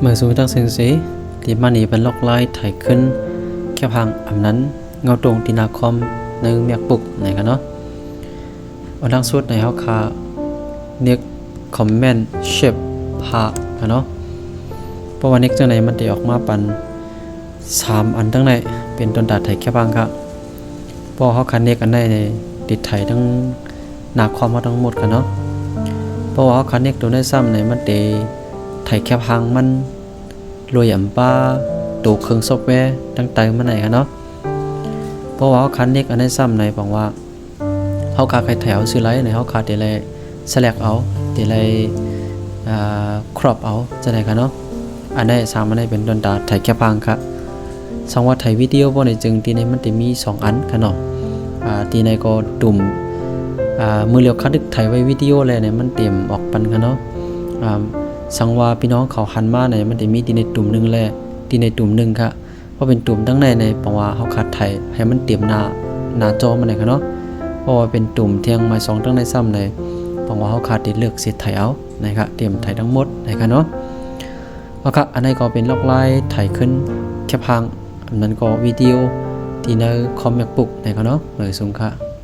เมื่อสูงตั้งเสียงสีที่มันนี่เป็นล็อกไล่ถ่ายขึ้นแค่พังอันนั้นเงาตรงที่นาคอมในเมียกปุกไหนกันเนาะวันทั้งสุดในเขาคาเน็กคอมเมนต์เชฟพากันเนาะเพราะว่าเน็กจังไหนมันจะออกมาปัน3อันทั้งในเป็นต้นดาดถ่ายแค่พังครับเพราะเขาคันเน็กอันในติดถ่ายทั้งนาคอมมาทั้งหมดกันเนาะเพราะว่าเขาคันเน็กตัวได้ซ้ำในมันเตไทยแคบหางมันรวยอ่ำป้าตัวเครื่องซอฟต์แวร์ต่างๆมันไหนกันเนาะเพราะว่าคันเน็กอันนี้ซ้ำในบอกว่าเขาขาดใครแถวซื้อไลท์ในเขาขาดเดี๋ยวเลยselectเอาเดี๋ยวเลยcrop เอาจะไหนกันเนาะอันนี้สามอันนี้เป็นดนตาไทยแคบหางครับสังว่าไทยวิดีโอพวกในจึงที่ในมันจะมี2อันกันเนาะที่ในก็ตุ่มมือเลียวคัดดึกไทยไว้วิดีโอเลยเนี่ยมันเตรียมออกปันกันเนาะสังว่าพี่น้องเขาหันมาในมันจะมีดีในตุ่มหนึ่งแหละดีในตุ่มหนึ่งค่ะเพราะเป็นตุ่มทั้งในบอกว่าเขาขาดไทยให้มันเตรียมหน้าจอมันไหนค่ะเนาะเพราะว่าเป็นตุ่มเทียงไม้2ทั้งในซ้ำในบอกว่าเขาขาดติดเลือกเสร็จไทยเอานะครับเตรียมไทยทั้งหมดนะคะเนาะแล้วก็อันนี้ก็เป็นล็อกไลน์ไทยขึ้นแค่พังอันนั้นก็วิดีโอที่ในคอมแมกปุกนะคะเนาะเลยสูงค่ะ